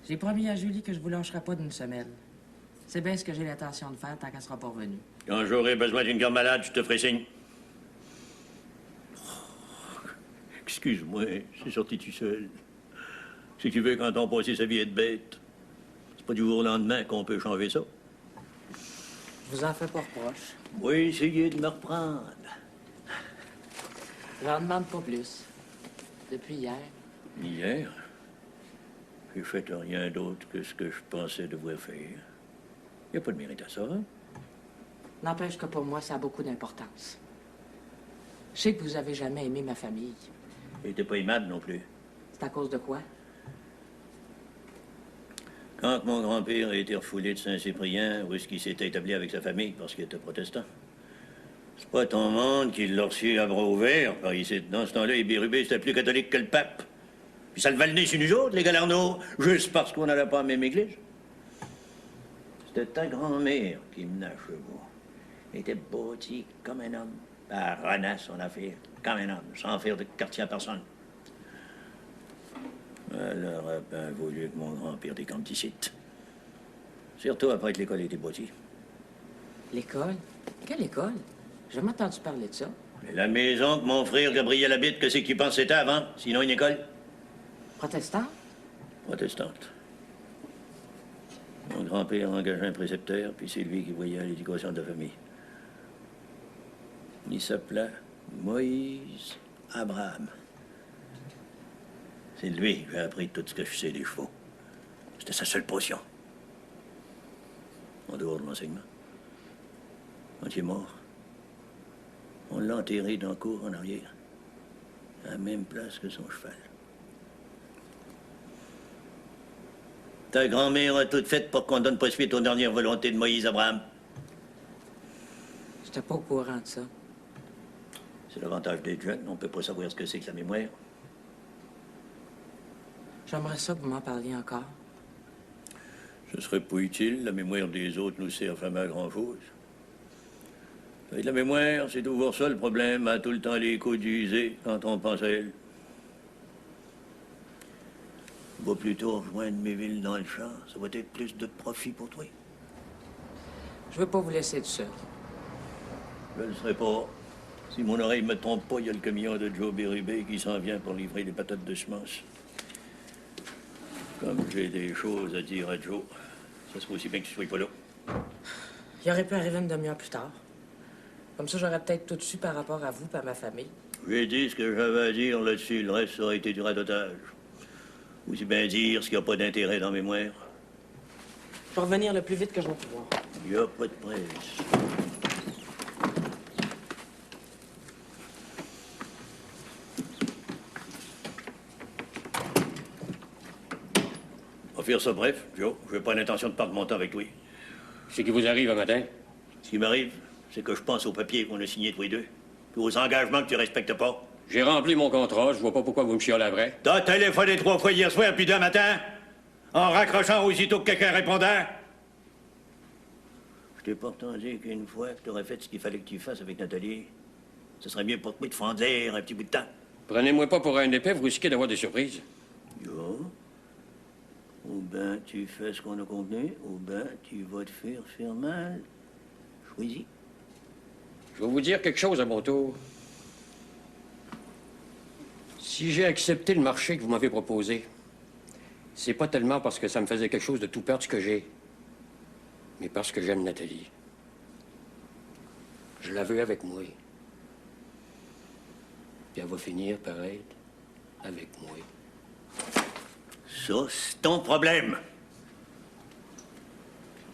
J'ai promis à Julie que je vous lâcherai pas d'une semaine. C'est bien ce que j'ai l'intention de faire tant qu'elle sera pas revenue. Quand j'aurai besoin d'une garde malade, je te ferai signe. Oh, excuse-moi, c'est sorti tout seul. Si tu veux, quand on passe sa vie à être bête, c'est pas du jour au lendemain qu'on peut changer ça. Je vous en fais pas reproche. Oui, essayez de me reprendre. J'en demande pas plus. Depuis hier. Hier, j'ai fait rien d'autre que ce que je pensais devoir faire. Il n'y a pas de mérite à ça, hein? N'empêche que pour moi, ça a beaucoup d'importance. Je sais que vous avez jamais aimé ma famille. Et t'es pas aimable non plus. C'est à cause de quoi? Quand mon grand-père a été refoulé de Saint-Cyprien, où est-ce qu'il s'était établi avec sa famille parce qu'il était protestant? C'est pas ton monde qui l'a reçu à bras ouverts par ici. Dans ce temps-là, les Bérubé, c'était plus catholique que le pape. Puis ça le valait sur nous autres, les Galarneaux, juste parce qu'on n'allait pas à la même église. C'était ta grand-mère qui menait chez vous. Elle était bâtie comme un homme. Elle renait son affaire comme un homme, sans faire de quartier à personne. Elle aurait bien voulu que mon grand-père décampe ici. Surtout après que l'école ait été bâtie. L'école? Quelle école? J'ai jamais entendu parler de ça. Mais la maison que mon frère Gabriel habite, que c'est qu'il pense c'était avant? Sinon une école? Protestant? Protestante. Mon grand-père a engagé un précepteur, puis c'est lui qui voyait l'éducation de la famille. Il s'appelait Moïse Abraham. C'est de lui que j'ai appris tout ce que je sais des chevaux. C'était sa seule potion. En dehors de l'enseignement. Quand il est mort, on l'a enterré dans le cour en arrière, à la même place que son cheval. Ta grand-mère a tout fait pour qu'on donne pas suite aux dernières volontés de Moïse Abraham. J'étais pas au courant de ça. C'est l'avantage d'être jeune, on peut pas savoir ce que c'est que la mémoire. J'aimerais ça que vous m'en parliez encore. Ce serait pas utile, la mémoire des autres nous sert jamais à grand-chose. Avec la mémoire, c'est toujours ça le problème, à tout le temps les coups d'user quand on pense à elle. Va plutôt rejoindre mes villes dans le champ, ça va être plus de profit pour toi. Je veux pas vous laisser tout seul. Je le serai pas. Si mon oreille me trompe pas, il y a le camion de Joe Bérubé qui s'en vient pour livrer les patates de semence. Comme j'ai des choses à dire à Joe, ça serait aussi bien que tu sois pas là. Il aurait pu arriver une demi-heure plus tard. Comme ça, j'aurais peut-être tout su par rapport à vous et à ma famille. J'ai dit ce que j'avais à dire là-dessus. Le reste, ça aurait été du radotage. Aussi bien dire ce qu'il n'y a pas d'intérêt dans la mémoire. Je vais revenir le plus vite que je vais pouvoir. Il n'y a pas de presse. On va faire ça bref, Joe. Je n'ai pas l'intention de perdre mon temps avec toi. Ce qui vous arrive un matin? Ce qui m'arrive, c'est que je pense aux papiers qu'on a signés tous les deux, puis aux engagements que tu respectes pas. J'ai rempli mon contrat, je vois pas pourquoi vous me chiolez après. T'as téléphoné 3 fois hier soir, puis 2 matin, en raccrochant aussitôt que quelqu'un répondait. Je t'ai pourtant dit qu'une fois que tu aurais fait ce qu'il fallait que tu fasses avec Nathalie, ce serait mieux pour toi de fonder un petit bout de temps. Prenez-moi pas pour un épais, vous risquez d'avoir des surprises. Yo. Ou ben tu fais ce qu'on a convenu, ou ben tu vas te faire mal. Choisis. Je vais vous dire quelque chose à mon tour. Si j'ai accepté le marché que vous m'avez proposé, c'est pas tellement parce que ça me faisait quelque chose de tout perdre ce que j'ai, mais parce que j'aime Nathalie. Je la veux avec moi. Puis elle va finir par être avec moi. Ça, c'est ton problème.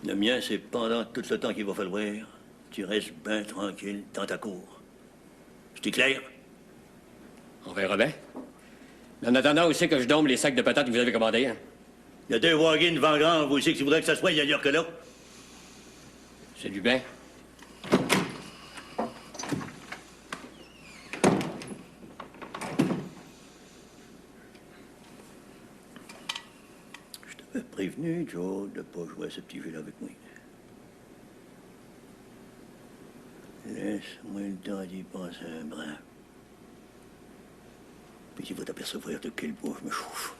Le mien, c'est pendant tout ce temps qu'il va falloir, tu restes bien tranquille dans ta cour. C'est clair? On verra bien. Mais en attendant aussi que je dombe les sacs de patates que vous avez commandés. Hein? Il y a 2 wagons devant grand, vous aussi, que tu voudrais que ça soit ailleurs que là. C'est du bien. Je t'avais prévenu, Joe, de ne pas jouer à ce petit jeu-là avec moi. Laisse-moi le temps d'y penser un brin. Puis tu vas t'apercevoir de quel bois je me chauffe.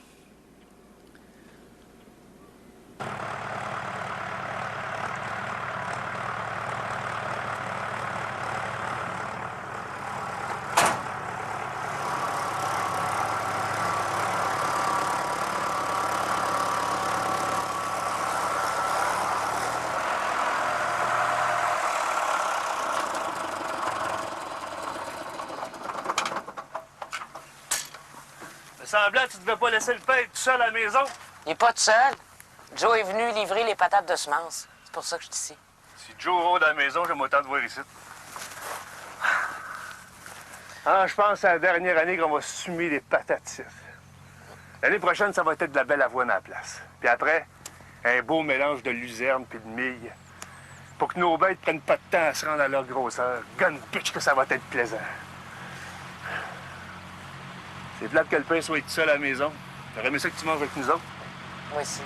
semblant, tu devais pas laisser le père tout seul à la maison. Il est pas tout seul. Joe est venu livrer les patates de semences. C'est pour ça que je suis ici. Si Joe rôde à la maison, j'aime autant te voir ici. Ah, je pense que c'est la dernière année qu'on va semer les patates ici. L'année prochaine, ça va être de la belle avoine à la place. Puis après, un beau mélange de luzerne puis de mille. Pour que nos bêtes prennent pas de temps à se rendre à leur grosseur. Gun bitch que ça va être plaisant. C'est plate que le père soit tout seul à la maison. J'aurais aimé ça que tu manges avec nous autres. Moi aussi.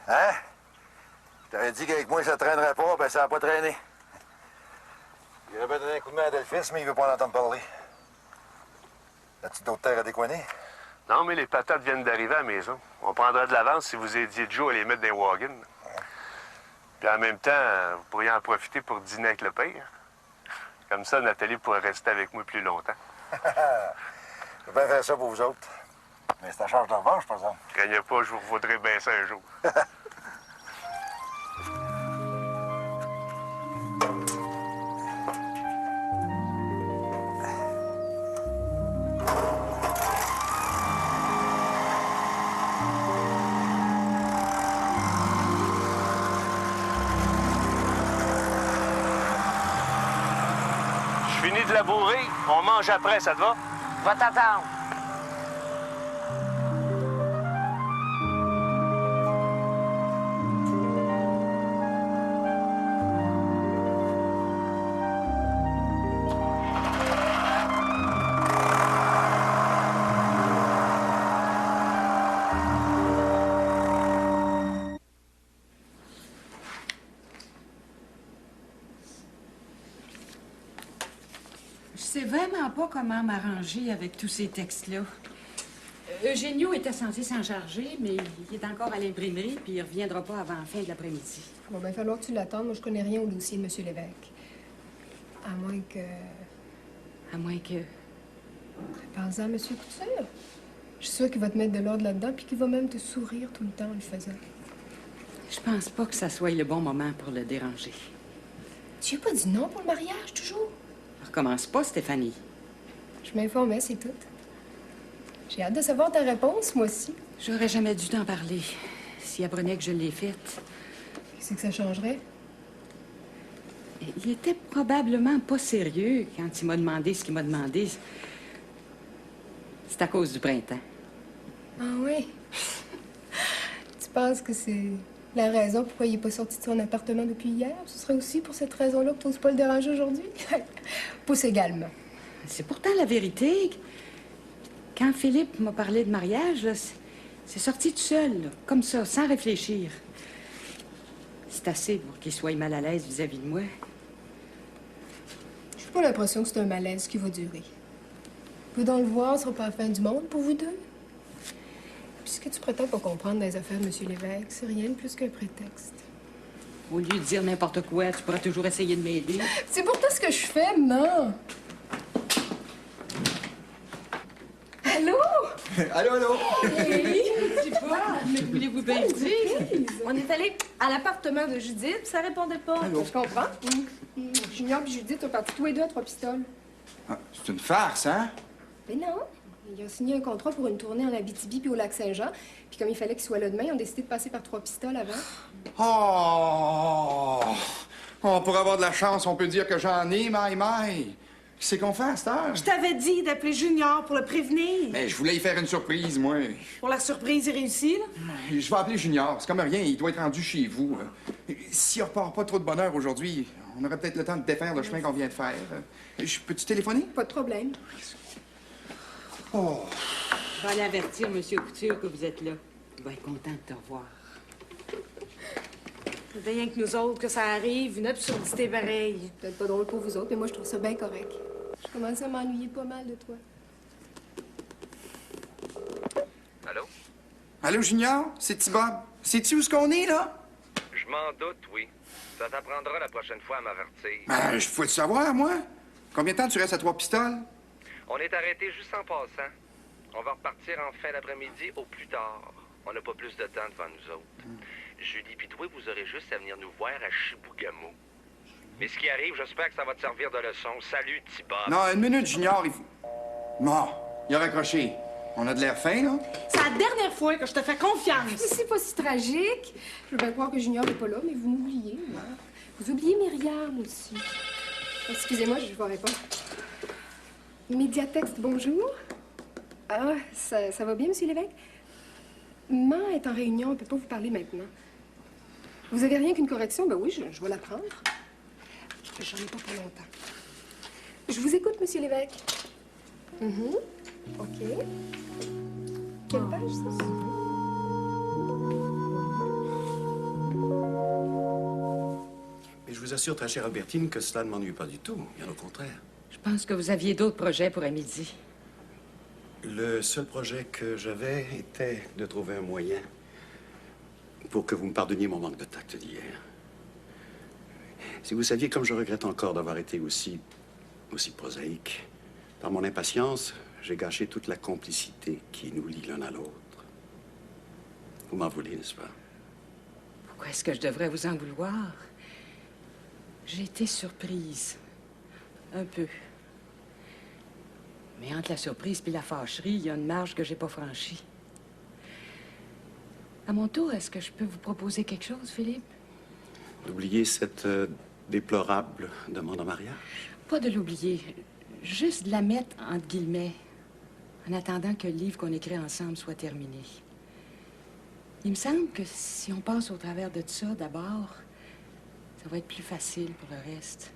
Hein? T'aurais dit qu'avec moi, ça traînerait pas, ben ça n'a pas traîné. Il aurait bien donné un coup de main à Delphis, mais il veut pas en entendre parler. As-tu d'autres terres à décoiner? Non, mais les patates viennent d'arriver à la maison. On prendra de l'avance si vous aidiez Joe à les mettre dans les wagons. Puis en même temps, vous pourriez en profiter pour dîner avec le père. Comme ça, Nathalie pourrait rester avec moi plus longtemps. Je vais bien faire ça pour vous autres. Mais c'est à charge de revanche, par exemple. Craignez pas, je vous revaudrai bien ça un jour. Je finis de labourer, on mange après, ça te va? Va t'attendre. Je sais vraiment pas comment m'arranger avec tous ces textes-là. Eugenio était censé s'en charger, mais il est encore à l'imprimerie, puis il reviendra pas avant la fin de l'après-midi. Bon, ben, il va falloir que tu l'attendes. Moi, je connais rien au dossier de M. Lévesque. À moins que... À moins que... Pense-en à M. Couture. Je suis sûre qu'il va te mettre de l'ordre là-dedans, puis qu'il va même te sourire tout le temps en le faisant. Je pense pas que ça soit le bon moment pour le déranger. Tu n'as pas dit non pour le mariage, toujours? Recommence pas, Stéphanie. Je m'informais, c'est tout. J'ai hâte de savoir ta réponse, moi aussi. J'aurais jamais dû t'en parler. S'il apprenait que je l'ai faite. Qu'est-ce que ça changerait? Il était probablement pas sérieux quand il m'a demandé ce qu'il m'a demandé. C'est à cause du printemps. Ah oui? Tu penses que c'est la raison pourquoi il n'est pas sorti de son appartement depuis hier? Ce serait aussi pour cette raison-là que tu n'oses pas le déranger aujourd'hui? Pousse également. C'est pourtant la vérité. Quand Philippe m'a parlé de mariage, là, c'est sorti tout seul, là, comme ça, sans réfléchir. C'est assez pour qu'il soit mal à l'aise vis-à-vis de moi. J'ai pas l'impression que c'est un malaise qui va durer. Peut donc le voir, ce sera pas la fin du monde pour vous deux. Puis ce que tu prétends pas comprendre dans les affaires de M. Lévesque, c'est rien de plus qu'un prétexte. Au lieu de dire n'importe quoi, tu pourras toujours essayer de m'aider. C'est pourtant ce que je fais, non? Allô? Allô, allô? Oui? Je sais pas, mais voulez-vous bien dire? On est allé à l'appartement de Judith, puis ça répondait pas. Allô? Je comprends. Junior et Judith ont parti tous les deux à 3 pistoles. Ah, c'est une farce, hein? Mais non. Ils ont signé un contrat pour une tournée en Abitibi puis au Lac-Saint-Jean. Puis comme il fallait qu'ils soient là demain, ils ont décidé de passer par 3 pistoles avant. Oh! Oh, pour avoir de la chance, on peut dire que j'en ai, maille. Qu'est-ce qu'on fait à cette heure? Je t'avais dit d'appeler Junior pour le prévenir. Ben, je voulais y faire une surprise, moi. Pour la surprise est réussie, là. Je vais appeler Junior. C'est comme rien, il doit être rendu chez vous. S'il repart pas trop de bonheur aujourd'hui, on aurait peut-être le temps de défaire le chemin qu'on vient de faire. Peux-tu téléphoner? Pas de problème. Oh! Je vais aller avertir M. Couture que vous êtes là. Il va être content de te revoir. C'est rien que nous autres que ça arrive, une absurdité pareille. Peut-être pas drôle pour vous autres, mais moi, je trouve ça bien correct. Je commence à m'ennuyer pas mal de toi. Allô? Allô, Junior? C'est Bob. Sais-tu où est-ce qu'on est, là? Je m'en doute, oui. Ça t'apprendra la prochaine fois à m'avertir. Ben, je peux te savoir, moi. Combien de temps tu restes à 3 pistoles? On est arrêté juste en passant. On va repartir en fin d'après-midi au plus tard. On n'a pas plus de temps devant nous autres. Julie puis toi, vous aurez juste à venir nous voir à Chibougamau. Mais ce qui arrive, j'espère que ça va te servir de leçon. Salut, petit Bob. Non, une minute, Junior, il faut... Non, il a raccroché. On a de l'air fin, là? C'est la dernière fois que je te fais confiance. Mais c'est pas si tragique. Je veux bien croire que Junior n'est pas là, mais vous m'oubliez, moi. Vous oubliez Myriam aussi. Excusez-moi, je vais répondre. Médiatexte, bonjour. Ah, ça va bien, monsieur l'évêque? Maman est en réunion, on ne peut pas vous parler maintenant. Vous avez rien qu'une correction? Ben oui, je vais la prendre. J'en ai pas pour longtemps. Je vous écoute, monsieur l'évêque. OK. Quelle page, ça? Mais je vous assure, très chère Albertine, que cela ne m'ennuie pas du tout. Bien au contraire. Je pense que vous aviez d'autres projets pour à midi. Le seul projet que j'avais était de trouver un moyen pour que vous me pardonniez mon manque de tact d'hier. Si vous saviez comme je regrette encore d'avoir été aussi prosaïque. Par mon impatience, j'ai gâché toute la complicité qui nous lie l'un à l'autre. Vous m'en voulez, n'est-ce pas? Pourquoi est-ce que je devrais vous en vouloir? J'ai été surprise. Un peu. Mais entre la surprise et la fâcherie, il y a une marge que j'ai pas franchie. À mon tour, est-ce que je peux vous proposer quelque chose, Philippe? D'oublier cette déplorable demande en mariage? Pas de l'oublier. Juste de la mettre entre guillemets, en attendant que le livre qu'on écrit ensemble soit terminé. Il me semble que si on passe au travers de ça d'abord, ça va être plus facile pour le reste.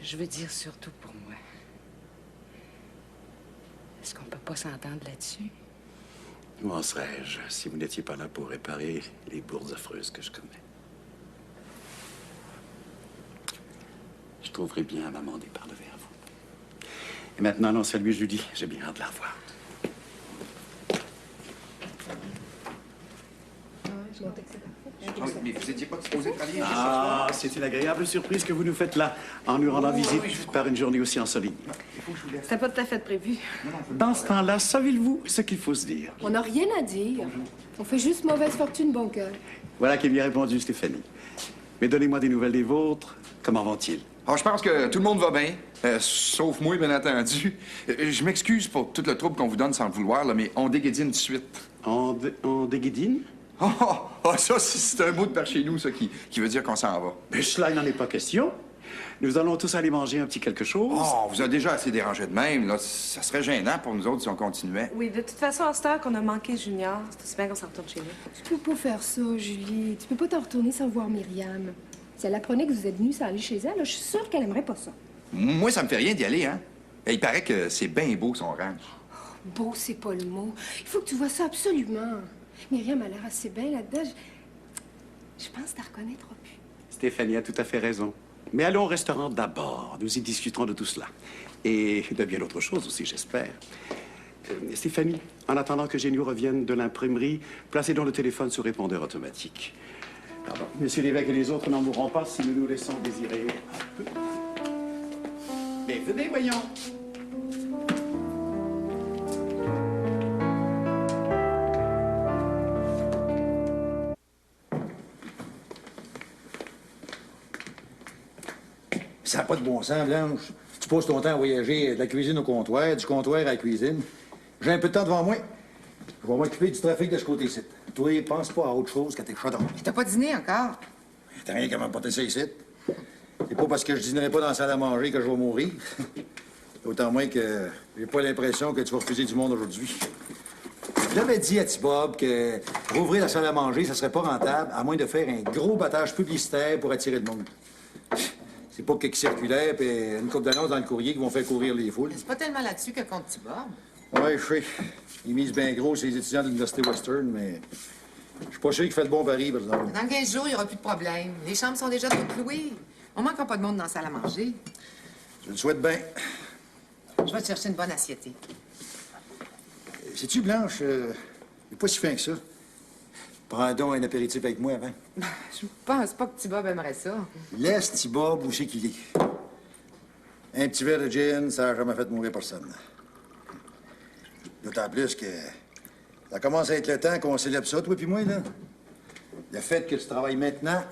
Je veux dire surtout pour moi. Est-ce qu'on peut pas s'entendre là-dessus? Où en serais-je si vous n'étiez pas là pour réparer les bourdes affreuses que je commets? Je trouverai bien à m'amender par devers vous. Et maintenant, non, salut Julie. J'ai bien hâte de la revoir. Mais vous n'étiez pas supposé travailler juste ce Ah, soir? c'est une agréable surprise que vous nous faites là, en nous rendant visite par une journée aussi ensoleillée. C'était pas tout à fait prévu. Dans ce temps-là, savez-vous ce qu'il faut se dire? On n'a rien à dire. On fait juste mauvaise fortune, bon cœur. Voilà qui est bien répondu, Stéphanie. Mais donnez-moi des nouvelles des vôtres. Comment vont-ils? Alors, je pense que tout le monde va bien, sauf moi, bien entendu. Je m'excuse pour tout le trouble qu'on vous donne sans le vouloir, là, mais on déguédine tout de suite. On déguédine? Ça, c'est un bout de par chez nous, ça, qui veut dire qu'on s'en va. Mais cela, il n'en est pas question. Nous allons tous aller manger un petit quelque chose. On vous a déjà assez dérangé de même, là. Ça serait gênant pour nous autres si on continuait. Oui, de toute façon, à cette heure qu'on a manqué Junior, c'est aussi bien qu'on s'en retourne chez nous. Tu peux pas faire ça, Julie. Tu peux pas t'en retourner sans voir Myriam. Si elle apprenait que vous êtes venus sans aller chez elle, là, je suis sûre qu'elle aimerait pas ça. Moi, ça me fait rien d'y aller, hein. Il paraît que c'est bien beau, son ranch. Beau, c'est pas le mot. Il faut que tu vois ça absolument. Myriam a l'air assez bien là-dedans. Je pense que tu la reconnaîtras plus. Stéphanie a tout à fait raison. Mais allons au restaurant d'abord. Nous y discuterons de tout cela. Et de bien d'autres choses aussi, j'espère. Stéphanie, en attendant que Géniou revienne de l'imprimerie, placez donc le téléphone sur répondeur automatique. Pardon. Monsieur l'évêque et les autres n'en mourront pas si nous nous laissons désirer un peu. Mais venez, voyons. Ça n'a pas de bon sens, Blanche. Tu passes ton temps à voyager de la cuisine au comptoir, du comptoir à la cuisine. J'ai un peu de temps devant moi. Je vais m'occuper du trafic de ce côté-ci. Toi, pense pas à autre chose qu'à tes chaudrons. T'as pas dîné encore? T'as rien qu'à m'apporter ça ici. C'est pas parce que je dînerai pas dans la salle à manger que je vais mourir. D'autant moins que j'ai pas l'impression que tu vas refuser du monde aujourd'hui. J'avais dit à T-Bob que rouvrir la salle à manger, ça serait pas rentable, à moins de faire un gros battage publicitaire pour attirer le monde. C'est pas quelques circulaires et une coupe d'annonces dans le courrier qui vont faire courir les foules. C'est pas tellement là-dessus que compte T-Bob. Ouais, je sais. Ils misent bien gros sur les étudiants de l'Université Western, mais je suis pas sûr qu'il fait le bon pari, par exemple. Dans 15 jours, il n'y aura plus de problème. Les chambres sont déjà toutes louées. On manquera pas de monde dans la salle à manger. Je le souhaite bien. Je vais te chercher une bonne assiette. Sais-tu, Blanche, il est pas si fin que ça. Prends donc un apéritif avec moi avant. Je pense pas que T-Bob aimerait ça. Laisse T-Bob où c'est qu'il est. Un petit verre de gin, ça n'a jamais fait mourir personne. D'autant plus que ça commence à être le temps qu'on célèbre ça, toi puis moi, là. Le fait que tu travailles maintenant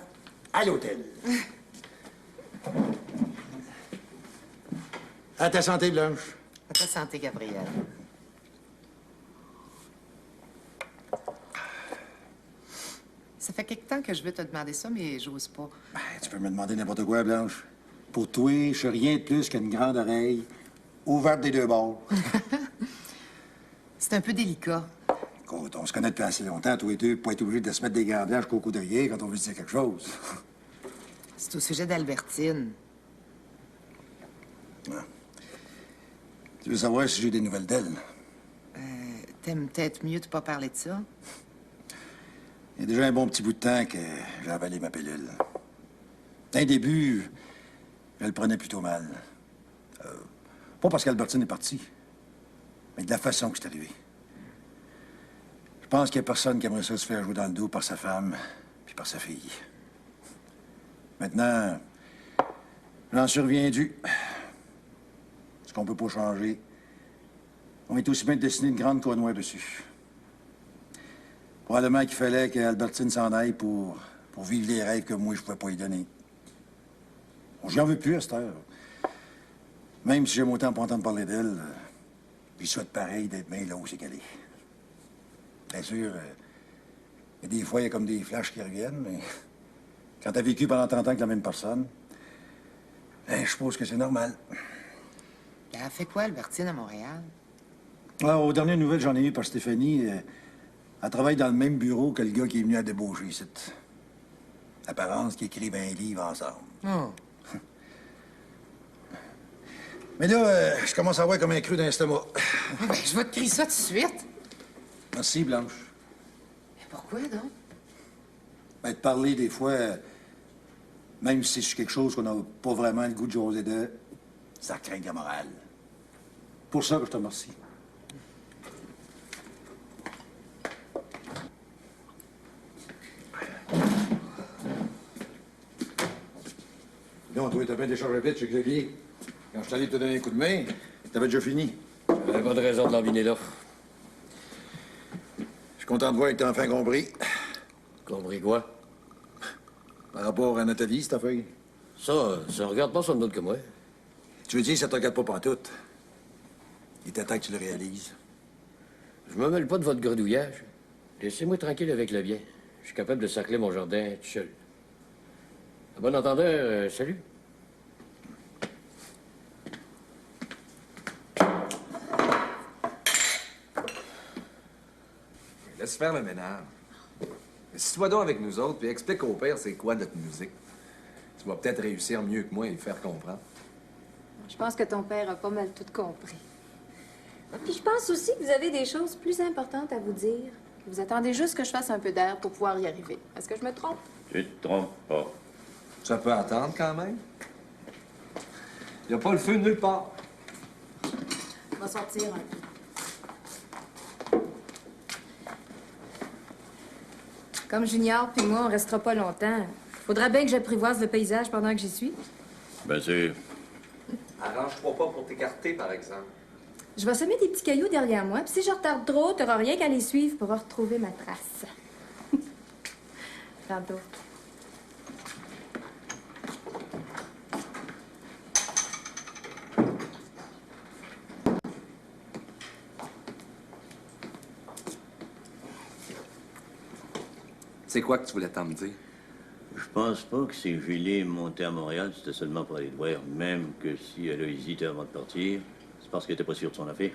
à l'hôtel. À ta santé, Blanche. À ta santé, Gabriel. Ça fait quelque temps que je veux te demander ça, mais j'ose pas. Ben, tu peux me demander n'importe quoi, Blanche. Pour toi, je suis rien de plus qu'une grande oreille ouverte des deux bords. C'est un peu délicat. Écoute, on se connaît depuis assez longtemps, toi et deux, pour être obligé de se mettre des gants blancs jusqu'au coudrier quand on veut se dire quelque chose. C'est au sujet d'Albertine. Ah. Tu veux savoir si j'ai des nouvelles d'elle? T'aimes peut-être mieux de pas parler de ça? Il y a déjà un bon petit bout de temps que j'ai avalé ma pilule. D'un début, je le prenais plutôt mal. Pas parce qu'Albertine est partie, mais de la façon que c'est arrivé. Je pense qu'il n'y a personne qui aimerait ça se faire jouer dans le dos par sa femme puis par sa fille. Maintenant, j'en suis reviendu. Ce qu'on peut pas changer, on est aussi bien de dessiner une grande croix noire dessus. Probablement qu'il fallait qu'Albertine s'en aille pour vivre les rêves que moi, je pouvais pas lui donner. Bon, j'en veux plus à cette heure. Même si j'aime autant pas entendre parler d'elle, je souhaite pareil d'être bien là où c'est qu'elle est. Bien sûr, il y a des fois, il y a comme des flashs qui reviennent, mais quand t'as vécu pendant 30 ans avec la même personne, ben, je suppose que c'est normal. Elle a fait quoi, Albertine, à Montréal? Ah, aux dernières nouvelles, j'en ai eu par Stéphanie. Elle travaille dans le même bureau que le gars qui est venu à débaucher ici. Apparence qu'ils écrivent un livre ensemble. Oh. Mais là, je commence à avoir comme un creux dans l'estomac. Ben, je vais te crier ça tout de suite. Merci, Blanche. Mais pourquoi, donc? Ben, de parler des fois, même si c'est quelque chose qu'on n'a pas vraiment le goût de jaser de, ça craint la morale. Pour ça que je te remercie. Non, toi, t'as bien déchargé vite chez Xavier. Quand je t'allais te donner un coup de main, t'avais déjà fini. J'avais pas de raison de l'embiner là. Je suis content de voir que t'as enfin compris. Compris quoi? Par rapport à Nathalie, cette affaire. Ça regarde pas son autre que moi. Tu veux dire que ça te regarde pas pantoute? Il était temps que tu le réalises. Je me mêle pas de votre gredouillage. Laissez-moi tranquille avec le bien. Je suis capable de sacler mon jardin tout seul. À bon entendeur, salut. Laisse faire le ménage. Assis-toi donc avec nous autres, puis explique au père c'est quoi notre musique. Tu vas peut-être réussir mieux que moi et le faire comprendre. Je pense que ton père a pas mal tout compris. Puis je pense aussi que vous avez des choses plus importantes à vous dire. Vous attendez juste que je fasse un peu d'air pour pouvoir y arriver. Est-ce que je me trompe? Tu te trompes pas. Ça peut attendre quand même. Il n'y a pas le feu nulle part. On va sortir un peu. Comme Junior puis moi, on restera pas longtemps. Faudra bien que j'apprivoise le paysage pendant que j'y suis. Bien sûr. Arrange-toi pas pour t'écarter, par exemple. Je vais semer des petits cailloux derrière moi, puis si je retarde trop, t'auras rien qu'à les suivre pour retrouver ma trace. Tantôt. C'est quoi que tu voulais t'en me dire? Je pense pas que si Julie est montée à Montréal, c'était seulement pour aller te voir. Même que si elle a hésité avant de partir, c'est parce qu'elle était pas sûre de son affaire.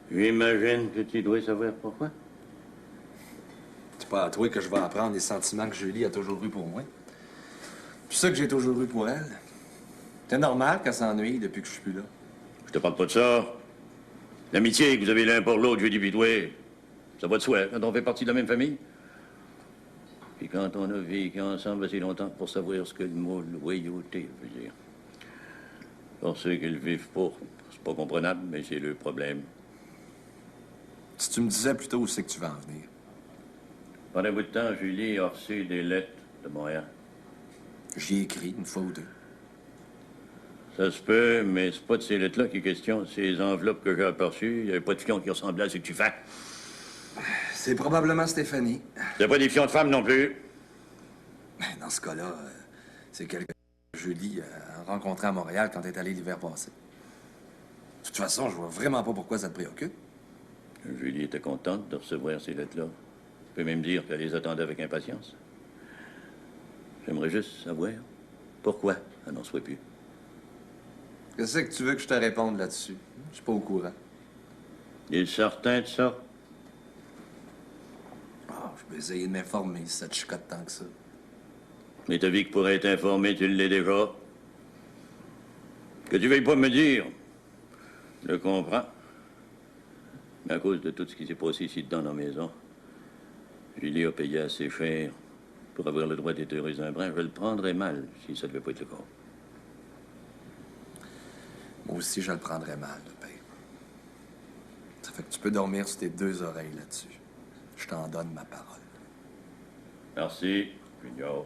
J'imagine que tu dois savoir pourquoi. C'est pas à toi que je vais apprendre les sentiments que Julie a toujours eus pour moi. Puis ça que j'ai toujours eu pour elle. C'est normal qu'elle s'ennuie depuis que je suis plus là. Je te parle pas de ça. L'amitié que vous avez l'un pour l'autre, Julie puis toi, ça va de soi quand on fait partie de la même famille. Puis quand on a vécu ensemble assez longtemps pour savoir ce que le mot loyauté veut dire. Pour ceux qui le vivent pas, c'est pas comprenable, mais c'est le problème. Si tu me disais plutôt où c'est que tu vas en venir. Pendant un bout de temps, Julie a reçu des lettres de Montréal. J'y ai écrit une fois ou deux. Ça se peut, mais c'est pas de ces lettres-là qui est question. C'est les enveloppes que j'ai aperçues. Il n'y avait pas de fion qui ressemblait à ce que tu fais. C'est probablement Stéphanie. C'est pas des fions de femmes non plus. Dans ce cas-là, c'est quelqu'un que Julie a rencontré à Montréal quand elle est allée l'hiver passé. De toute façon, je vois vraiment pas pourquoi ça te préoccupe. Julie était contente de recevoir ces lettres-là. Je peux même dire qu'elle les attendait avec impatience. J'aimerais juste savoir pourquoi elle n'en soit plus. Qu'est-ce que tu veux que je te réponde là-dessus? Je suis pas au courant. Il est certain de ça? Ah, je vais essayer de m'informer si ça te chicote tant que ça. Mais ta vie que pourrait être informée, tu l'es déjà. Que tu veuilles pas me dire, je le comprends. Mais à cause de tout ce qui s'est passé ici dedans dans la maison, Julie a payé assez cher pour avoir le droit d'être heureuse un brin. Je le prendrais mal si ça devait pas être le cas. Moi aussi, je le prendrais mal, le père. Ça fait que tu peux dormir sur tes deux oreilles là-dessus. Je t'en donne ma parole. Merci, Junior.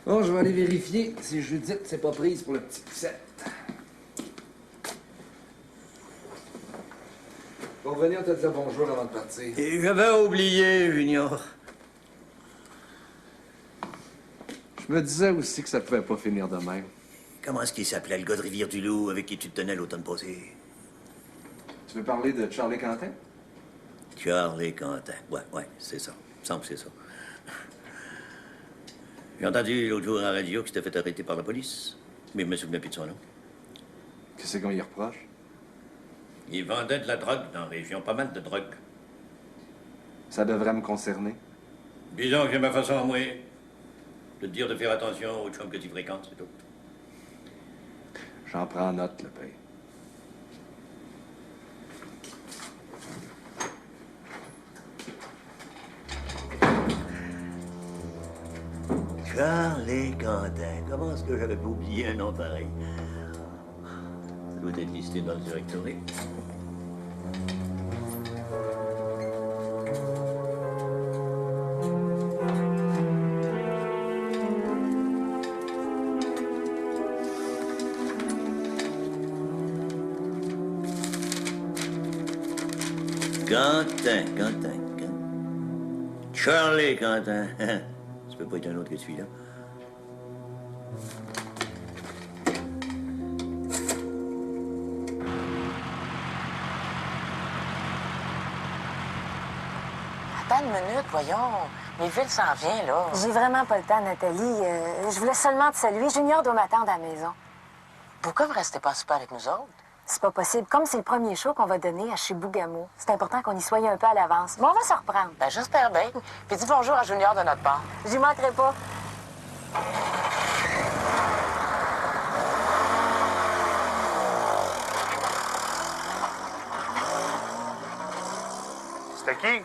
Bon, je vais aller vérifier si Judith s'est pas prise pour le petit poussette. Je vais revenir te dire bonjour avant de partir. Et j'avais oublié, Junior. Je me disais aussi que ça pouvait pas finir de même. Comment est-ce qu'il s'appelait, le gars de Rivière-du-Loup avec qui tu te tenais l'automne passé? Tu veux parler de Charlie Quentin? Charlie Quentin. Ouais, c'est ça. Il me semble que c'est ça. J'ai entendu l'autre jour à la radio qu'il s'était fait arrêter par la police, mais je me souviens plus de son nom. Qu'est-ce qu'on y reproche? Il vendait de la drogue dans la région, pas mal de drogue. Ça devrait me concerner. Disons que j'ai ma façon, moi, de te dire de faire attention aux chums que tu fréquentes, c'est tout. J'en prends note, le père. Charlie Quentin. Comment est-ce que j'avais pas oublié un nom pareil? Ça doit être listé dans le directory. Quentin. Charlie Quentin. Ça peut pas être un autre que celui-là. Attends une minute, voyons. Melville s'en vient, là. J'ai vraiment pas le temps, Nathalie. Je voulais seulement te saluer. Junior doit m'attendre à la maison. Pourquoi vous restez pas super avec nous autres? C'est pas possible. Comme c'est le premier show qu'on va donner à Chibougamau, c'est important qu'on y soit un peu à l'avance. Mais on va se reprendre. Ben, j'espère bien. Puis dis bonjour à Junior de notre part. J'y manquerai pas. C'était qui?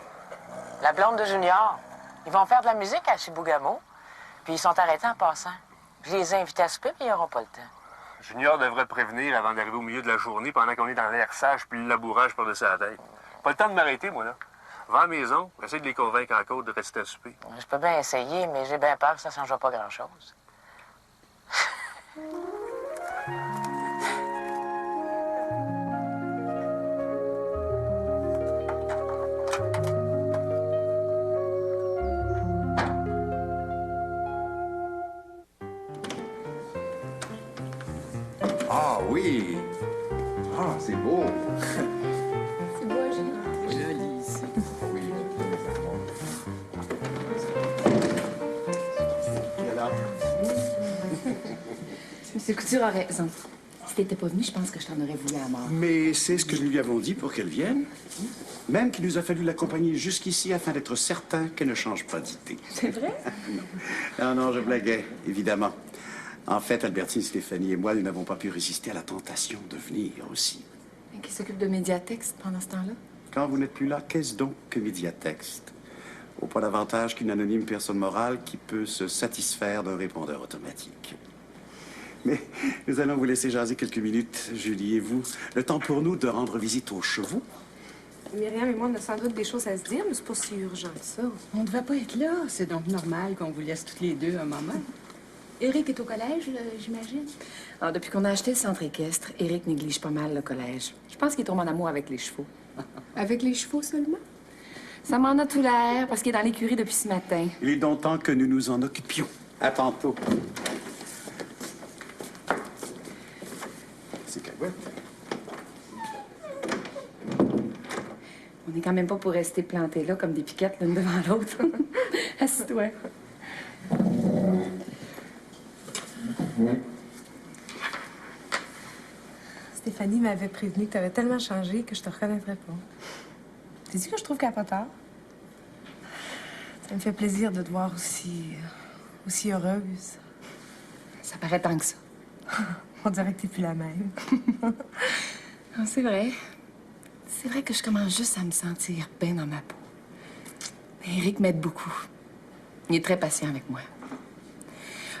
La blonde de Junior. Ils vont faire de la musique à Chibougamau. Puis ils sont arrêtés en passant. Je les ai invités à souper, puis ils n'auront pas le temps. Junior devrait te prévenir avant d'arriver au milieu de la journée pendant qu'on est dans l'herçage puis le labourage par-dessus la tête. Pas le temps de m'arrêter, moi, là. Va à la maison, essaye de les convaincre encore de rester à souper. Je peux bien essayer, mais j'ai bien peur que ça ne changera pas grand-chose. Ah oui! Ah, c'est beau! C'est beau, Gilles. Joli ici. Oui. Monsieur Couture a raison. Si t'étais pas venu, je pense que je t'en aurais voulu à mort. Mais c'est ce que nous lui avons dit pour qu'elle vienne. Même qu'il nous a fallu l'accompagner jusqu'ici afin d'être certain qu'elle ne change pas d'idée. C'est vrai? Non, je blaguais, évidemment. En fait, Albertine, Stéphanie et moi, nous n'avons pas pu résister à la tentation de venir aussi. Qui s'occupe de Médiatexte pendant ce temps-là? Quand vous n'êtes plus là, qu'est-ce donc que Médiatexte? Au pas davantage qu'une anonyme personne morale qui peut se satisfaire d'un répondeur automatique. Mais nous allons vous laisser jaser quelques minutes, Julie et vous. Le temps pour nous de rendre visite aux chevaux. Myriam et moi, on a sans doute des choses à se dire, mais c'est pas si urgent que ça. On ne devait pas être là. C'est donc normal qu'on vous laisse toutes les deux un moment. Éric est au collège, j'imagine? Alors, depuis qu'on a acheté le centre équestre, Éric néglige pas mal le collège. Je pense qu'il tombe en amour avec les chevaux. Avec les chevaux seulement? Ça m'en a tout l'air, parce qu'il est dans l'écurie depuis ce matin. Il est donc temps que nous nous en occupions. À tantôt. C'est cacahuète. On n'est quand même pas pour rester plantés là comme des piquettes l'une devant l'autre. Assis-toi. Stéphanie m'avait prévenu que tu avais tellement changé que je te reconnaîtrais pas. T'as dit que je trouve qu'elle n'a pas tort? Ça me fait plaisir de te voir aussi heureuse. Ça paraît tant que ça. On dirait que t'es plus la même. Ah, c'est vrai. C'est vrai que je commence juste à me sentir bien dans ma peau. Éric m'aide beaucoup. Il est très patient avec moi.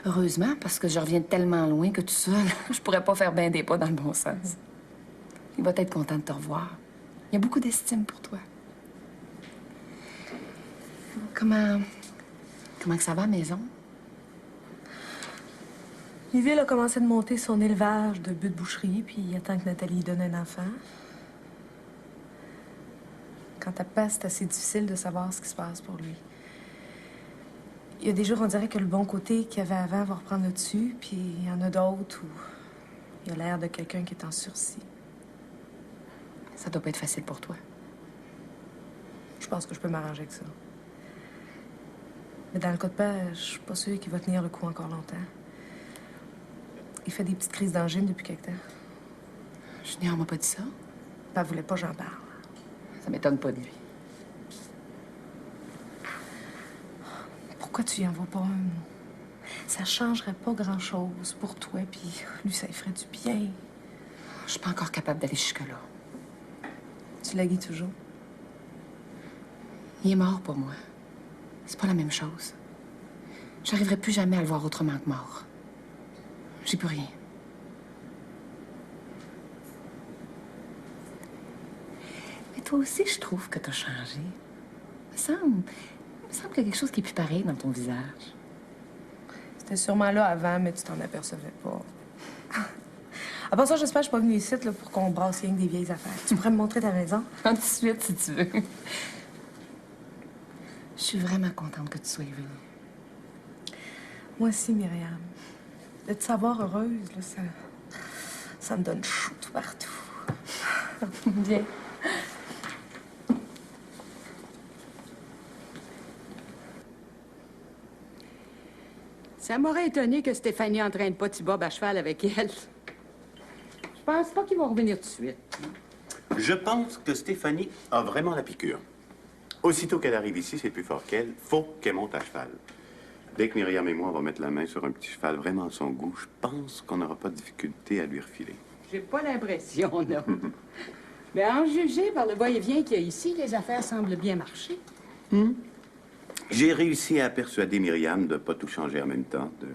Heureusement, parce que je reviens de tellement loin que tout seul, je pourrais pas faire bien des pas dans le bon sens. Il va être content de te revoir. Il y a beaucoup d'estime pour toi. Comment que ça va à la maison? Liville a commencé de monter son élevage de bœufs de boucherie, puis il attend que Nathalie lui donne un enfant. Quand t'as pas, c'est assez difficile de savoir ce qui se passe pour lui. Il y a des jours, on dirait que le bon côté qu'il y avait avant va reprendre le dessus, puis il y en a d'autres où il a l'air de quelqu'un qui est en sursis. Ça doit pas être facile pour toi. Je pense que je peux m'arranger avec ça. Mais dans le cas de père, je suis pas sûre qu'il va tenir le coup encore longtemps. Il fait des petites crises d'angine depuis quelque temps. Junior m'a pas dit ça. Elle voulait pas que j'en parle. Ça m'étonne pas de lui. Pourquoi tu y envoies pas un mot? Ça changerait pas grand-chose pour toi, puis lui, ça lui ferait du bien. Je suis pas encore capable d'aller jusque-là. Tu l'aguis toujours? Il est mort pour moi. C'est pas la même chose. J'arriverai plus jamais à le voir autrement que mort. J'ai plus rien. Mais toi aussi, je trouve que t'as changé. Il me semble qu'il y a quelque chose qui est plus pareil dans ton visage. C'était sûrement là avant, mais tu t'en apercevais pas. À part ça, j'espère que je suis pas venue ici là, pour qu'on brasse rien que des vieilles affaires. Tu pourrais me montrer ta maison? Tout de suite, si tu veux. Je suis vraiment contente que tu sois venue. Moi aussi, Myriam. De te savoir heureuse, là, ça me donne chaud tout partout. Bien. Ça m'aurait étonné que Stéphanie entraîne pas Thibaut à cheval avec elle. Je pense pas qu'ils vont revenir tout de suite. Je pense que Stéphanie a vraiment la piqûre. Aussitôt qu'elle arrive ici, c'est plus fort qu'elle. Faut qu'elle monte à cheval. Dès que Myriam et moi, on va mettre la main sur un petit cheval vraiment à son goût, je pense qu'on n'aura pas de difficulté à lui refiler. J'ai pas l'impression, là. Mais en juger par le va-et-vient qu'il y a ici, les affaires semblent bien marcher. J'ai réussi à persuader Myriam de ne pas tout changer en même temps, de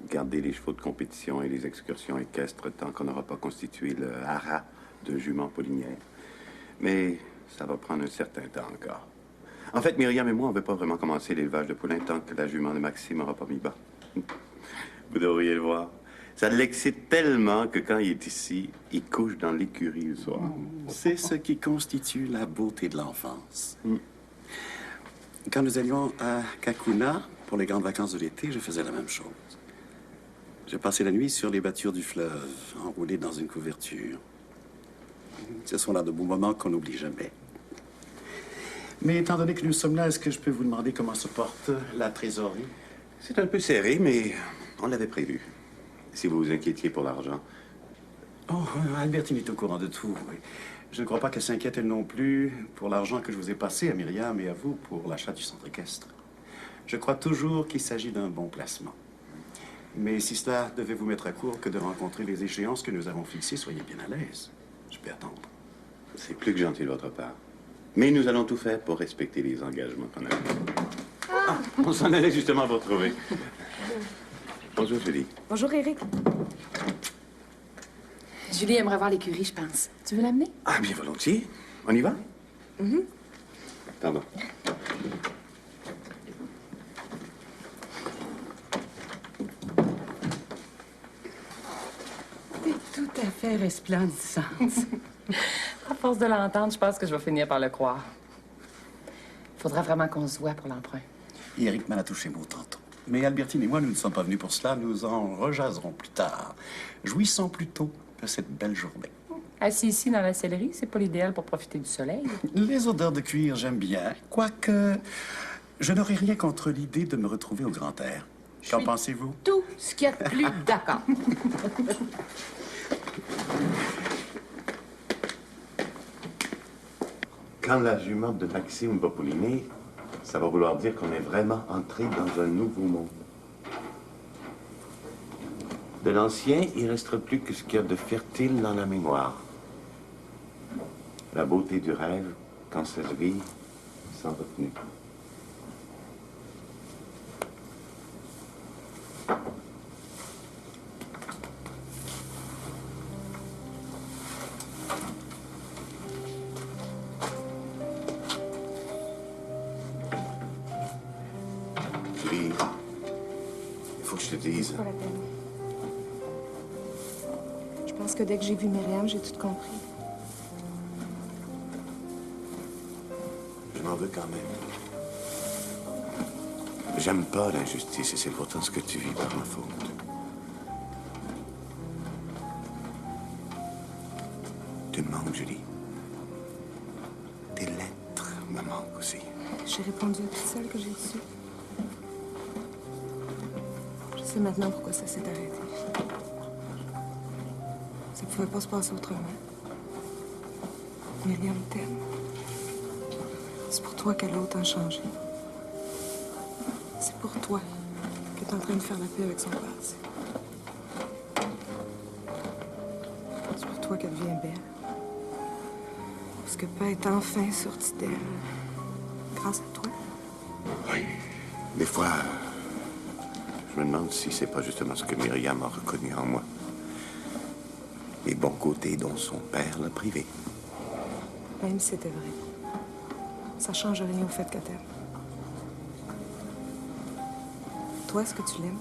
garder les chevaux de compétition et les excursions équestres tant qu'on n'aura pas constitué le haras de juments pollinières. Mais ça va prendre un certain temps encore. En fait, Myriam et moi, on ne veut pas vraiment commencer l'élevage de poulains tant que la jument de Maxime n'aura pas mis bas. Vous devriez le voir. Ça l'excite tellement que quand il est ici, il couche dans l'écurie le soir. C'est ce qui constitue la beauté de l'enfance. Quand nous allions à Kakuna pour les grandes vacances de l'été, je faisais la même chose. Je passais la nuit sur les battures du fleuve, enroulé dans une couverture. Ce sont là de beaux moments qu'on n'oublie jamais. Mais étant donné que nous sommes là, est-ce que je peux vous demander comment se porte la trésorerie? C'est un peu serré, mais on l'avait prévu. Si vous vous inquiétiez pour l'argent. Oh, Albertine est au courant de tout. Oui. Je ne crois pas qu'elle s'inquiète, elle non plus, pour l'argent que je vous ai passé à Myriam et à vous pour l'achat du centre équestre. Je crois toujours qu'il s'agit d'un bon placement. Mais si cela devait vous mettre à court que de rencontrer les échéances que nous avons fixées, soyez bien à l'aise. Je peux attendre. C'est plus que gentil de votre part. Mais nous allons tout faire pour respecter les engagements qu'on a pris. Ah, on s'en allait justement vous retrouver. Bonjour, Julie. Bonjour, Éric. Julie aimerait voir l'écurie, je pense. Tu veux l'amener? Ah, bien volontiers. On y va? Pardon. fait resplendissante. À force de l'entendre, je pense que je vais finir par le croire. Faudra vraiment qu'on se voit pour l'emprunt. Éric m'en a touché mot tantôt. Mais Albertine et moi, nous ne sommes pas venus pour cela. Nous en rejaserons plus tard. Jouissons plutôt de cette belle journée. Assis ici dans la sellerie, c'est pas l'idéal pour profiter du soleil. Les odeurs de cuir, j'aime bien. Quoique, je n'aurais rien contre l'idée de me retrouver au grand air. Qu'en pensez-vous? Tout ce qu'il y a de plus d'accord. Quand la jument de Maxime va pouliner, ça va vouloir dire qu'on est vraiment entré dans un nouveau monde. De l'ancien, il ne restera plus que ce qu'il y a de fertile dans la mémoire. La beauté du rêve, quand ça se vit, sans retenue. Julie, il faut que je te dise. Pas la peine. Je pense que dès que j'ai vu Myriam, j'ai tout compris. Je m'en veux quand même. J'aime pas l'injustice et c'est pourtant ce que tu vis par ma faute. Tu me manques, Julie. Tes lettres me manquent aussi. J'ai répondu à toutes celles que j'ai reçues. Je sais maintenant pourquoi ça s'est arrêté. Ça pouvait pas se passer autrement. Myriam t'aime. C'est pour toi qu'elle a autant changé. C'est pour toi qu'elle est en train de faire la paix avec son passé. C'est pour toi qu'elle devient belle. Parce que paix est enfin sortie d'elle. Grâce à toi. Oui. Des fois, je me demande si c'est pas justement ce que Myriam a reconnu en moi. Les bons côtés dont son père l'a privé. Même si c'était vrai. Ça change rien au fait qu'elle t'aime. Toi, est-ce que tu l'aimes?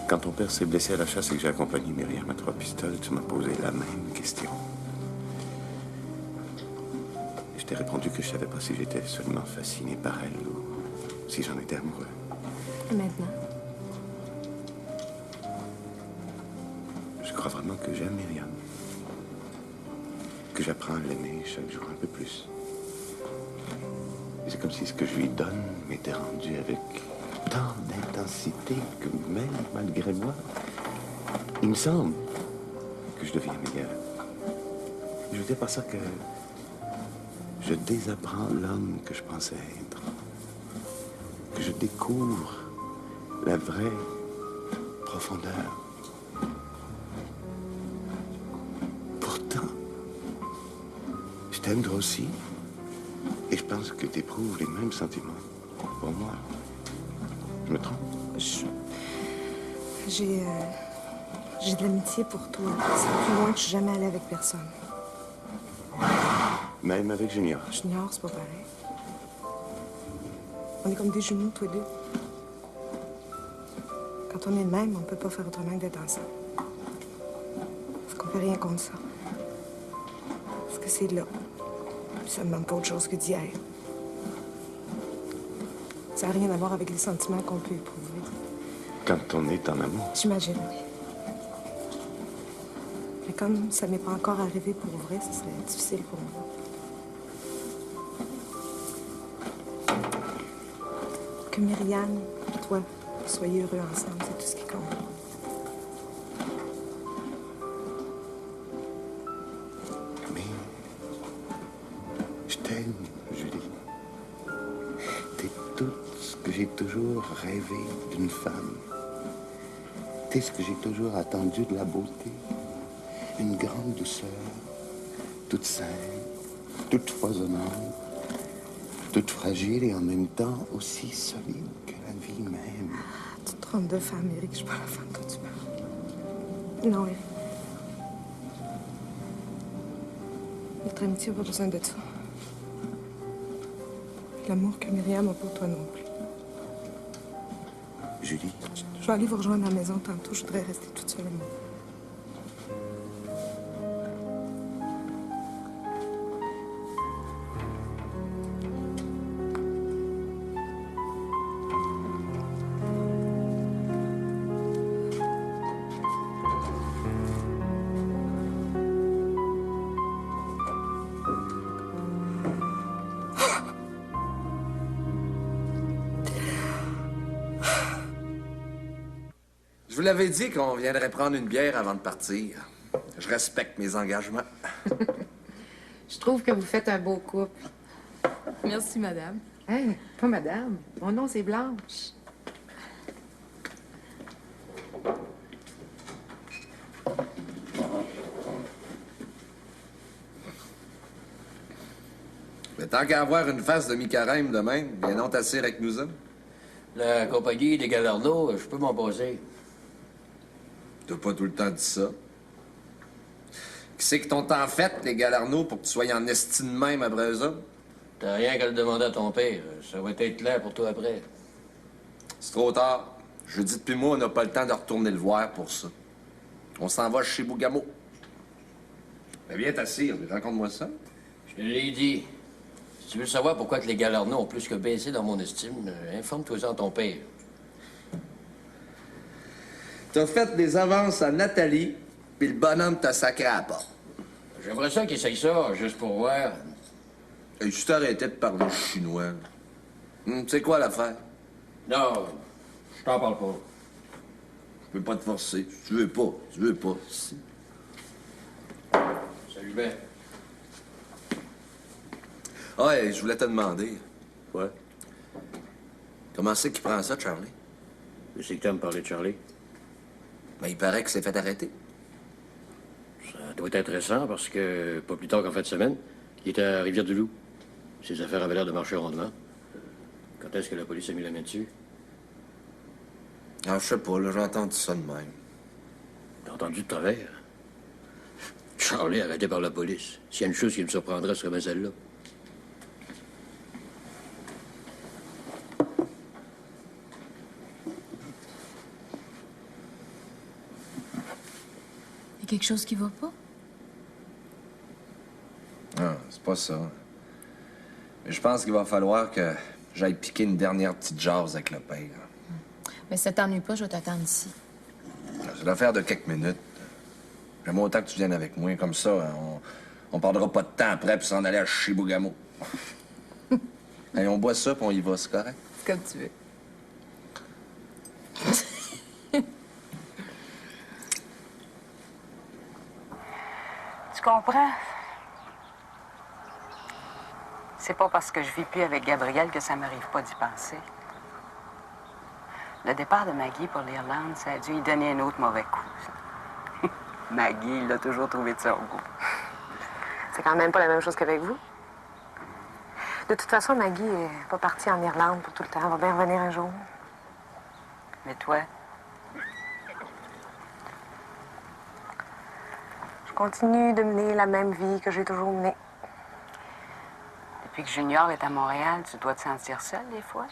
Quand ton père s'est blessé à la chasse et que j'ai accompagné Myriam à 3 pistoles, tu m'as posé la même question. Je t'ai répondu que je savais pas si j'étais seulement fasciné par elle ou si j'en étais amoureux. Et maintenant? Je crois vraiment que j'aime Myriam. Que j'apprends à l'aimer chaque jour un peu plus. Et c'est comme si ce que je lui donne m'était rendu avec tant d'intensité que même malgré moi, il me semble que je deviens meilleur. Je veux dire par ça que je désapprends l'homme que je pensais être. Que je découvre la vraie profondeur. Pourtant, je t'aime toi aussi. Et je pense que tu éprouves les mêmes sentiments pour moi. Je me trompe? J'ai de l'amitié pour toi. C'est plus loin que je suis jamais allée avec personne. Même avec Junior. Junior, c'est pas pareil. On est comme des jumeaux, tous les deux. Quand on est de même, on peut pas faire autrement que d'être ensemble. Parce qu'on peut rien contre ça. Parce que c'est là. Puis ça demande pas autre chose que d'y être. Ça n'a rien à voir avec les sentiments qu'on peut éprouver. Quand on est en amour. J'imagine. Mais comme ça m'est pas encore arrivé pour vrai, ce serait difficile pour moi. Que Myriam et toi soyez heureux ensemble, c'est tout ce qui compte. Mais je t'aime, Julie. T'es tout ce que j'ai toujours rêvé d'une femme. T'es ce que j'ai toujours attendu de la beauté. Une grande douceur, toute saine, toute foisonnante, toute fragile et en même temps aussi solide que la vie même. Tu te trompes de femme, Éric. Je suis pas la femme dont tu parles. Non, Éric. Notre amitié n'a pas besoin de ça. L'amour que Myriam a pour toi non plus. Julie, Je vais aller vous rejoindre à la maison tantôt. Je voudrais rester toute seule à moi. Je vous l'avais dit qu'on viendrait prendre une bière avant de partir. Je respecte mes engagements. Je trouve que vous faites un beau couple. Merci, madame. Hey, pas madame. Mon nom, c'est Blanche. Mais tant qu'à avoir une face de mi-carême de même, bien non t'assire avec nous autres. La compagnie des Galarneaux, je peux m'en passer. T'as pas tout le temps dit ça. Qui c'est que t'ont en fait, les Galarneaux, pour que tu sois en estime même après eux autres? T'as rien qu'à le demander à ton père. Ça va être clair pour toi après. C'est trop tard. Judith puis moi, on n'a pas le temps de retourner le voir pour ça. On s'en va chez Bougamo. Mais viens t'assire, raconte-moi ça. Je te l'ai dit. Si tu veux savoir pourquoi que les Galarneaux ont plus que baissé dans mon estime, informe-toi-en à ton père. T'as fait des avances à Nathalie, puis le bonhomme t'a sacré à la porte. J'aimerais ça qu'il essaye ça, juste pour voir. Et tu t'arrêtais de parler chinois. Tu sais quoi l'affaire? Non, je t'en parle pas. Je peux pas te forcer. Si tu veux pas, tu veux pas. Salut Ben. Ah, et je voulais te demander. Ouais? Comment c'est qu'il prend ça, Charlie? Mais c'est que t'aimes parler de Charlie? Ben, il paraît qu'il s'est fait arrêter. Ça doit être intéressant parce que, pas plus tard qu'en fin de semaine, il était à Rivière-du-Loup. Ses affaires avaient l'air de marcher rondement. Quand est-ce que la police a mis la main dessus? Ah, je sais pas, là, j'ai entendu ça de même. T'as entendu de travers? Charlie arrêté par la police. S'il y a une chose qui me surprendrait, ce serait bien celle-là. Il y a quelque chose qui va pas? Non, c'est pas ça. Mais je pense qu'il va falloir que j'aille piquer une dernière petite jase avec le père. Mais si ça t'ennuie pas, je vais t'attendre ici. C'est l'affaire de quelques minutes. J'aime autant que tu viennes avec moi. Comme ça, on perdra pas de temps après pour s'en aller à Chibougamau. Allez, on boit ça, puis on y va, c'est correct? C'est comme tu veux. Tu comprends? C'est pas parce que je vis plus avec Gabriel que ça m'arrive pas d'y penser. Le départ de Maggie pour l'Irlande, ça a dû y donner un autre mauvais coup. Maggie, il l'a toujours trouvé de son goût. C'est quand même pas la même chose qu'avec vous. De toute façon, Maggie est pas partie en Irlande pour tout le temps. Elle va bien revenir un jour. Mais toi, Je continue de mener la même vie que j'ai toujours menée. depuis que Junior est à Montréal, tu dois te sentir seule des fois?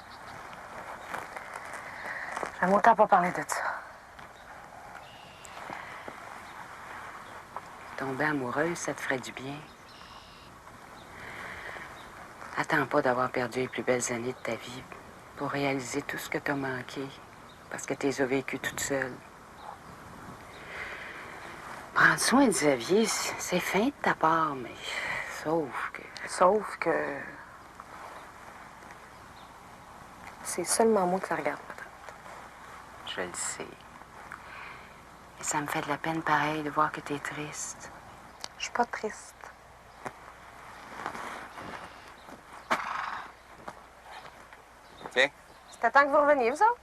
J'aime autant pas parler de ça. Tomber amoureuse, ça te ferait du bien. Attends pas d'avoir perdu les plus belles années de ta vie pour réaliser tout ce que t'as manqué, parce que t'es vécu toute seule. Prendre soin de Xavier, c'est fin de ta part, mais sauf que... Sauf que... C'est seulement moi que ça regarde, peut-être. Je le sais. Et ça me fait de la peine pareil de voir que t'es triste. Je suis pas triste. Tiens. C'était temps que vous reveniez, vous autres?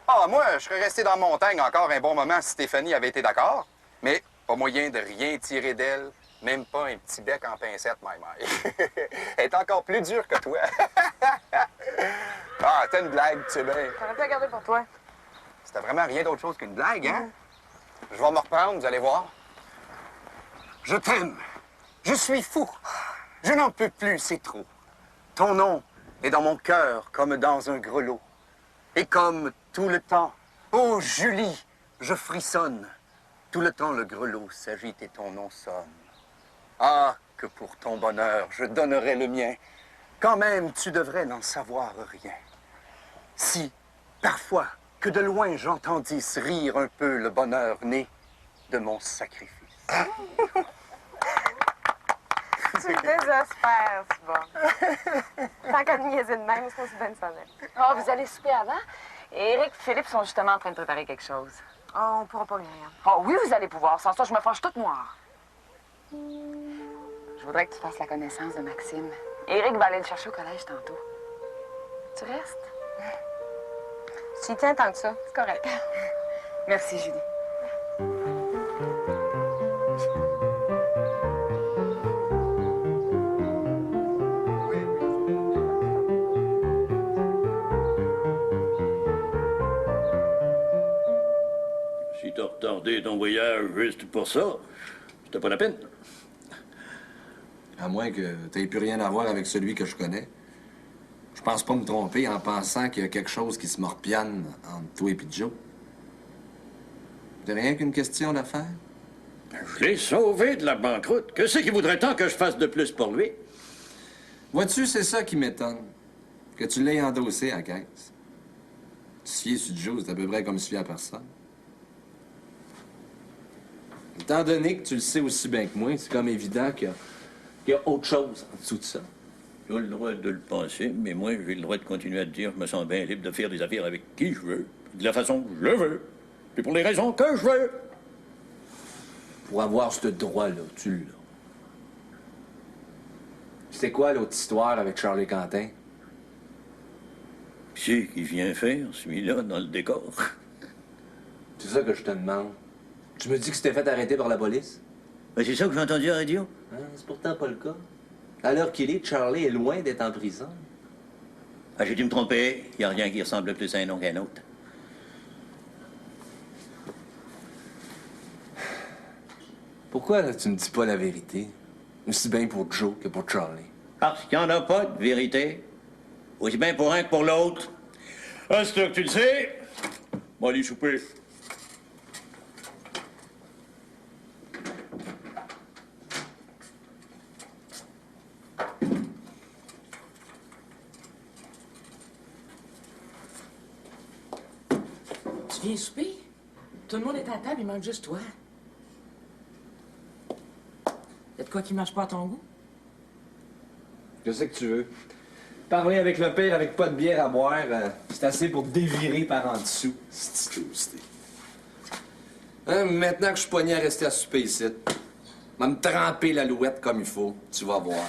Ah, moi, je serais resté dans la montagne encore un bon moment si Stéphanie avait été d'accord. Mais pas moyen de rien tirer d'elle, même pas un petit bec en pincette, my. Elle est encore plus dure que toi. Ah, t'as une blague, tu sais bien. T'aurais pu la garder pour toi. C'était vraiment rien d'autre chose qu'une blague, hein? Je vais me reprendre, vous allez voir. Je t'aime. Je suis fou. Je n'en peux plus, c'est trop. Ton nom est dans mon cœur comme dans un grelot. Et comme tout le temps, Oh, Julie, je frissonne. Tout le temps, le grelot s'agite et ton nom sonne. Ah, que pour ton bonheur, je donnerais le mien. Quand même, tu devrais n'en savoir rien. Si, parfois, que de loin j'entendisse rire un peu le bonheur né de mon sacrifice. Tu me désespères, c'est bon. Tant qu'à me niaiser de même, c'est aussi bien de s'en aller. Ah, vous allez souper avant? Et Eric et Philippe sont justement en train de préparer quelque chose. Oh, on pourra pas, Myriam. Ah oui, vous allez pouvoir. Sans ça, je me fâche toute noire. Je voudrais que tu fasses la connaissance de Maxime. Eric va aller le chercher au collège tantôt. Tu restes? Tu y tiens tant que ça, c'est correct. Merci, Julie. Si t'as retardé ton voyage juste pour ça, c'était pas la peine. À moins que t'aies plus rien à voir avec celui que je connais. Je pense pas me tromper en pensant qu'il y a quelque chose qui se morpiane entre toi et Joe. C'est rien qu'une question d'affaires. Je l'ai sauvé de la banqueroute. Que c'est qu'il voudrait tant que je fasse de plus pour lui? Vois-tu, c'est ça qui m'étonne. Que tu l'aies endossé à la caisse. Se fier sur Joe, c'est à peu près comme se fier à personne. Étant donné que tu le sais aussi bien que moi, c'est comme évident qu'il y a autre chose en dessous de ça. Tu as le droit de le penser, mais moi, j'ai le droit de continuer à te dire que je me sens bien libre de faire des affaires avec qui je veux, de la façon que je veux, et pour les raisons que je veux. Pour avoir ce droit-là, tu l'as. C'est quoi l'autre histoire avec Charlie Quentin? C'est qui vient faire, celui-là, dans le décor? C'est ça que je te demande. Tu me dis que tu t'es fait arrêter par la police? Ben, c'est ça que j'ai entendu à la radio. Hein, c'est pourtant pas le cas. À l'heure qu'il est, Charlie est loin d'être en prison. Ah, j'ai dû me tromper. Il n'y a rien qui ressemble plus à un nom qu'un autre. Pourquoi là, tu me dis pas la vérité? Aussi bien pour Joe que pour Charlie. Parce qu'il n'y en a pas de vérité. Aussi bien pour un que pour l'autre. Ah, c'est toi que tu le sais. Bon, allez souper. Tu viens souper? Tout le monde est à table, il manque juste toi. Y'a de quoi qui marche pas à ton goût? Je sais que tu veux. Parler avec le père avec pas de bière à boire, c'est assez pour dévirer par en dessous. C'est toasté. Maintenant que je suis pogné à rester à souper ici, va me tremper l'alouette comme il faut. Tu vas voir.